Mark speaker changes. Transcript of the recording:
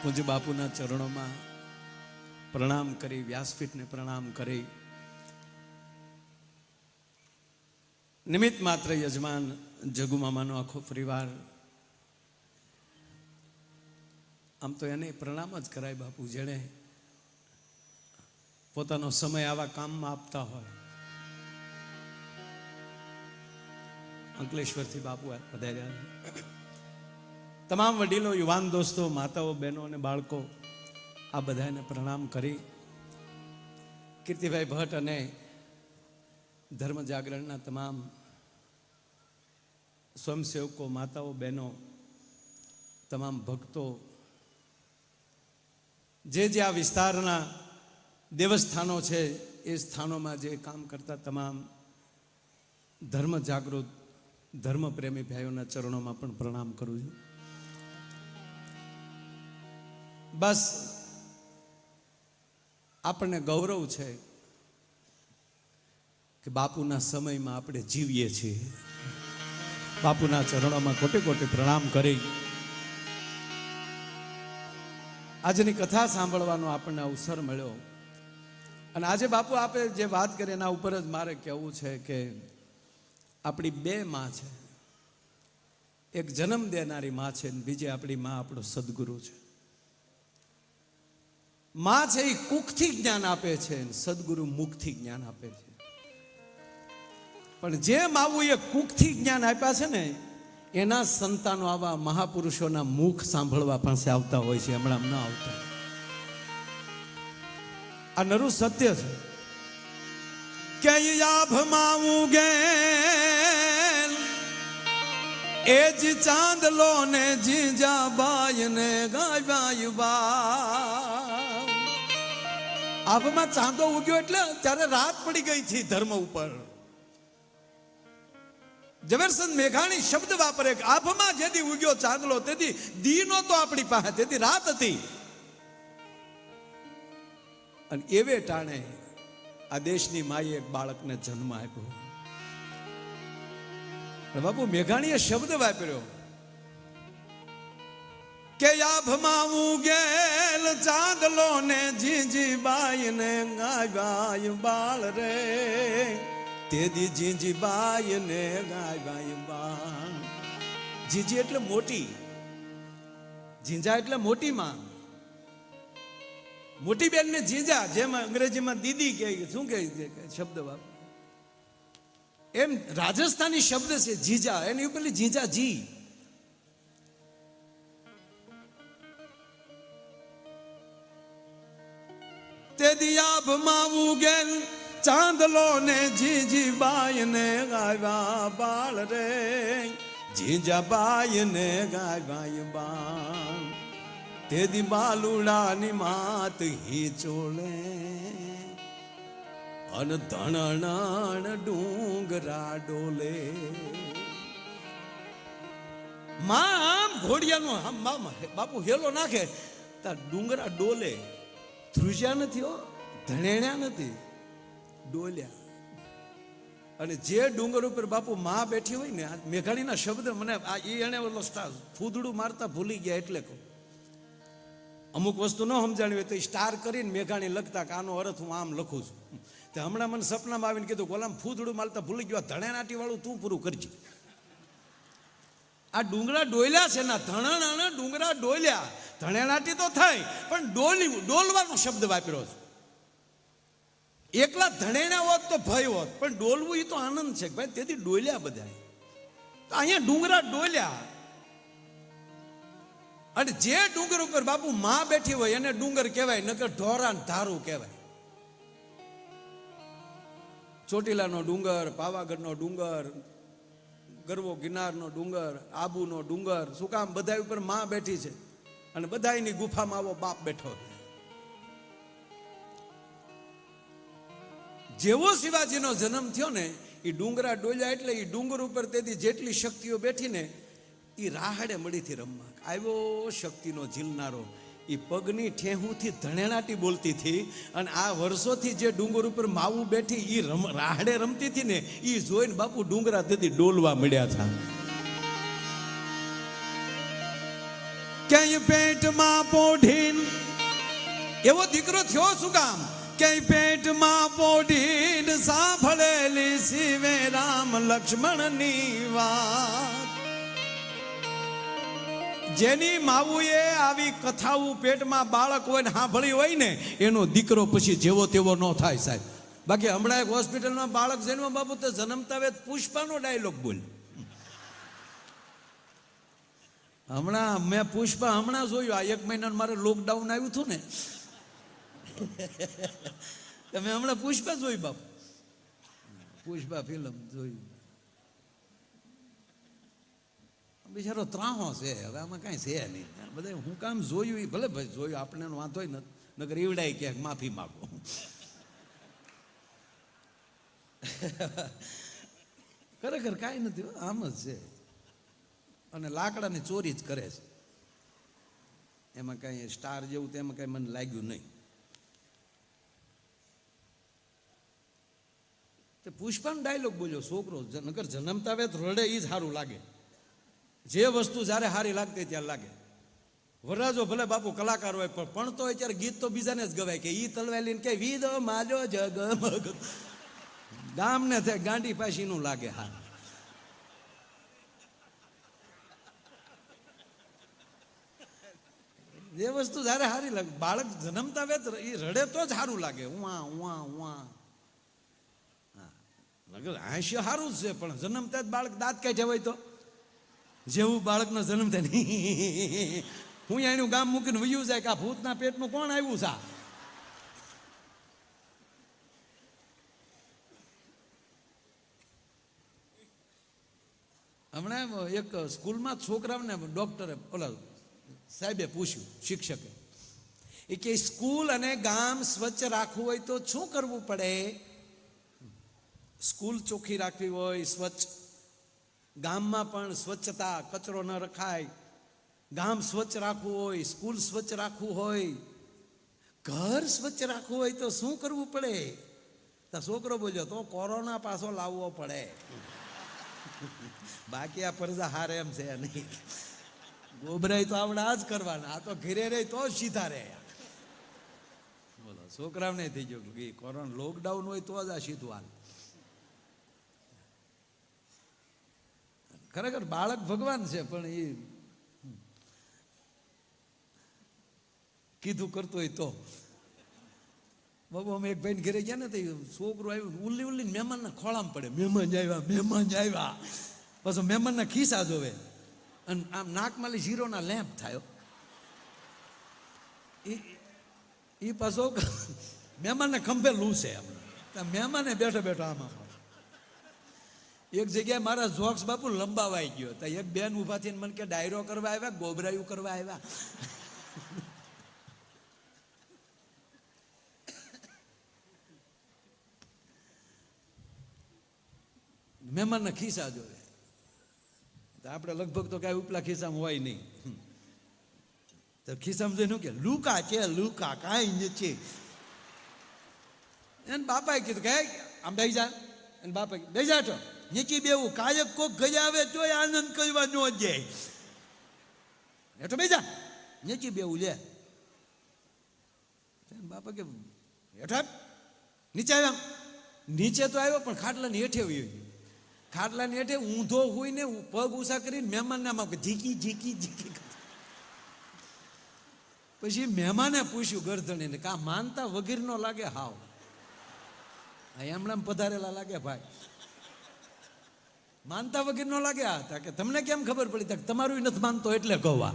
Speaker 1: પૂજ્ય બાપુના ચરણોમાં પ્રણામ કરી, વ્યાસપીઠને પ્રણામ કરી, નિમિત્ત માત્ર યજમાન જગુમામાનો આખો પરિવાર, આમ તો એને પ્રણામ જ કરાય બાપુ, જેણે પોતાનો સમય આવા કામમાં આપતા હોય. અંકલેશ્વરથી બાપુ પધાર્યા. તમામ વડીલો, યુવાન દોસ્તો, માતાઓ, બહેનો અને બાળકો, આ બધાને પ્રણામ કરી, કીર્તિભાઈ ભટ્ટ અને ધર્મ જાગરણના તમામ સ્વયંસેવકો, માતાઓ, બહેનો, તમામ ભક્તો, જે આ વિસ્તારના દેવસ્થાનો છે એ સ્થાનોમાં જે કામ કરતા તમામ ધર્મ જાગૃત, ધર્મ પ્રેમી ભાઈઓના ચરણોમાં પણ પ્રણામ કરું છું. બસ આપણને ગૌરવ છે કે બાપુના સમયમાં આપણે જીવીએ છીએ. બાપુના ચરણોમાં કોટી કોટી પ્રણામ કરી આજની કથા સાંભળવાનો આપણને અવસર મળ્યો. અને આજે બાપુ આપે જે વાત કરી એના ઉપર જ મારે કહેવું છે કે આપણી બે માં છે. એક જન્મ દેનારી માં છે, બીજી આપણી માં આપણો સદગુરુ છે. માં છે એ કુખથી જ્ઞાન આપે છે, સદગુરુ મુખથી જ્ઞાન આપે છે. પણ જે માવું એ કુખથી જ્ઞાન આપ્યા છે ને, એના સંતાનો આવા મહાપુરુષોના મુખ સાંભળવા પાસે આવતા હોય છે, હમણાં ન આવતા. આ નરું સત્ય છે કે યાભમાં ઉગેલ એ જ ચાંદલો ને જીજાબાઈ ને ગાય બા. આભમાં ચાંદો ઉગ્યો એટલે ત્યારે રાત પડી ગઈ હતી ધર્મ ઉપર. ઝવેરચંદ મેઘાણી શબ્દ વાપરે કે આભમાં જેથી ઉગ્યો ચાંદલો તેથી દી નહોતો આપણી પાસે, તેથી રાત હતી. અને એવે ટાણે આ દેશની માએ એક બાળકને જન્મ આપ્યો. બાપુ મેઘાણીએ શબ્દ વાપર્યો કે આભમાં ઉગેલ ચાંદલો ને જીજીબાઈ ને ગાય બાળ રે, તેદી જીજીબાઈ ને ગાય બાળ. જીજી એટલે મોટી, જીંજા એટલે મોટી માં. મોટી બેન ને જીજા, જેમ અંગ્રેજીમાં દીદી કહે, શું કહે શબ્દ વાપરે, એમ રાજસ્થાની શબ્દ છે જીજા, એની ઉપર જીજાજી. તે દિયાભમાં ઉગેલ ચાંદલો ને જીજીબાઈ ને ગાવા બાળ રે, જીજાબાઈ ને ગાય બાળ. તેદી બાલુડાની માત હિચોળે અન ધણણ ડુંગરા ડોલે. માં ઘોડિયાનું બાપુ હેલો નાખે તા ડુંગરા ડોલે. ધ્રુજ્યા નથી હો, ધણેણ્યા નથી, ડોલ્યા. અને જે ડુંગર ઉપર બાપુ માં બેઠી હોય ને, મેઘાણીના શબ્દ મને એને ઓલો ફૂદડું મારતા ભૂલી ગયા એટલે કહું. અમુક વસ્તુ ન સમજાણી હોય તો સ્ટાર કરીને મેઘાણી લખતા કે આનો અર્થ હું આમ લખું છું. તો હમણાં મને સપનામાં આવીને કીધું ગોલામ ફૂદડું મારતા ભૂલી ગયો, ધણેનાટી વાળું તું પૂરું કરજે. આ ડુંગરા ડોલ્યા છે ના, ધણણ ડુંગરા ડોલ્યા. ધણેનાટી તો થાય પણ ડોલવાનો શબ્દ વાપર્યો છે. એકલા ધણેણા હોત તો ભય હોત, પણ ડોલવું એ તો આનંદ છે ભાઈ, તેથી ડોલ્યા બધા. તો અહીંયા ડુંગરા ડોલ્યા. અને જે ડુંગર ઉપર બાપુ માં બેઠી હોય એને ડુંગર કહેવાય, નકર ઢોરા ધારું કહેવાય. ચોટીલાનો ડુંગર, પાવાગઢનો ડુંગર, ગરવો ગિરનારનો ડુંગર, આબુનો ડુંગર, શું કામ? બધા ઉપર માં બેઠી છે અને બધાની ગુફામાં આવો બાપ બેઠો છે. જેવો શિવાજીનો જન્મ થયો ને, એ ડુંગરા ડોલ્યા એટલે એ ડુંગર ઉપર તેથી જેટલી શક્તિઓ બેઠી ને, એ રાહડે મળીથી રમવા આવ્યો. શક્તિનો ઝીલનારો એ પગની ઠેહુથી ધણેણાટી બોલતી હતી. અને આ વર્ષોથી જે ડુંગર ઉપર માવું બેઠી એ રાહડે રમતી હતી ને, એ જોઈને બાપુ ડુંગરા તેથી ડોલવા મળ્યા હતા. ક્યાંય ક્યાંય પેટમાં પોઢીન એવો દીકરો થયો શું કામ ક્યાંય પેટમાં પોઢીન સાંભળેલી શિવે રામ લક્ષ્મણની વાત જેની માવુએ આવી કથાઓ પેટમાં બાળક હોય ને સાંભળી હોય ને એનો દીકરો પછી જેવો તેવો ન થાય સાહેબ. બાકી હમણાં એક હોસ્પિટલમાં બાળક જન્મ બાબુ તો જન્મતા વેત પુષ્પાનો ડાયલોગ બોલ. હમણાં મેં પુષ્પા હમણાં જોયું. આ 1 મહિના મારે લોકડાઉન આવ્યું હતું ને તમે હમણાં પુષ્પા જોઈ બાપુ. પુષ્પા ફિલ્મ જોઈ. બિચારો ત્રાહો છે હવે આમાં કાંઈ છે નહીં. બધા હું કામ જોયું એ ભલે ભાઈ જોયું આપણે વાંધો ન નગર એવડાય ક્યાંક માફી માગો. ખરેખર કાંઈ નથી આમ જ છે. અને લાકડાની ચોરી જ કરે છે. એમાં કાંઈ સ્ટાર જેવું તો એમાં કાંઈ મને લાગ્યું નહીં. પુષ્પાનો ડાયલોગ બોલ્યો છોકરો નગર જન્મતા આવે તો રડે એ જ સારું લાગે. જે વસ્તુ જ્યારે સારી લાગતી ત્યારે લાગે. વરરાજો ભલે બાપુ કલાકાર હોય પણ તો અત્યારે ગીત તો બીજાને જ ગવાય કે ઈ તલવાલીને કે વિદો માજો જગમગ ગામને થાય ગાંડી પાસીનું લાગે. હા જે વસ્તુ જ્યારે સારી લાગે બાળક જન્મતા આવે તો એ રડે તો જ સારું લાગે. ઉવા ઉવા ઉવા હાસ્ય સારું જ છે પણ જન્મતા જ બાળક દાંત કાઢ્યા હોય તો જેવું બાળકનો જન્મ થાય નહીં હું એનું ગામ મૂકીને વયું જાય કે આ ભૂતના પેટનું કોણ આવ્યું છે. હમણાં એક સ્કૂલમાં છોકરાઓને ડોક્ટરે ઓલા સાહેબે પૂછ્યું શિક્ષકે એ કે સ્કૂલ અને ગામ સ્વચ્છ રાખવું હોય તો શું કરવું પડે. સ્કૂલ ચોખ્ખી રાખવી હોય સ્વચ્છ, ગામમાં પણ સ્વચ્છતા કચરો ન રખાય. ગામ સ્વચ્છ રાખવું હોય, સ્કૂલ સ્વચ્છ રાખવું હોય, ઘર સ્વચ્છ રાખવું હોય તો શું કરવું પડે. તો છોકરો બોલ્યો તો કોરોના પાછો લાવવો પડે. બાકી આ પરજા હારે એમ છે નહીં. ગોબરાઈ તો આપણે આ જ કરવાના. આ તો ઘરે રહે તો સીધા રહે. બોલો છોકરાઓને થઈ ગયું કે કોરોના લોકડાઉન હોય તો જ આ સીધું હાલ. ખરેખર બાળક ભગવાન છે પણ એ કીધું કરતો હોય તો. બાબુ અમે એક ભાઈને ઘરે ગયા ને તો છોકરો આવ્યું ઉલ્લી ઉલ્લી મહેમાનના ખોળામાં પડે. મહેમાન આવ્યા મહેમાન આવ્યા. પછી મહેમાનના ખિસ્સા જોવે અને આમ નાકમાં ઝીરોના લેમ્પ થયો. એ પાછો મહેમાનને ખંભે લૂસે. મહેમાને બેઠો બેઠો આમાં એક જગ્યાએ મારા જોક્સ બાપુ લંબાવાઈ ગયો. તો એક બેન ઉભા થઈને મને કે ડાયરો કરવા આવ્યા ગોબરાયું કરવા આવ્યા. મહેમાનના ખિસ્સા જોવે. આપણે લગભગ તો કાંઈ ઉપલા ખિસ્સામાં હોય નહીં. તો ખિસ્સામાં જોઈને કે લુકા છે લુકા કાંઈ નથી. એને બાપાએ કીધું કે આમ બેસી જા. એને બાપા બેસી જા તો નીચી બેવું કાયક કોક ગયા આવે તો આનંદ કરવા ન જાય. એ તો બેસા નીચી બેવું લે. બાપા કે હેઠા નીચે આવ્યા. નીચે તો આવ્યો પણ ખાટલાની હેઠે આવ્યો. ખાટલાની હેઠે ઊંધો હોય ને પગ ઊંચા કરીને મહેમાનને આમ ઝીકી ઝીકી ઝીકી. પછી મહેમાને પૂછ્યું ગરદણીને કા માનતા વગેરે નો લાગે હાવ. એમણે પધારેલા લાગે ભાઈ. માનતા વગેરે નો લાગે. આ કે તમને કેમ ખબર પડી? તમારું નથી માનતો એટલે કહવા.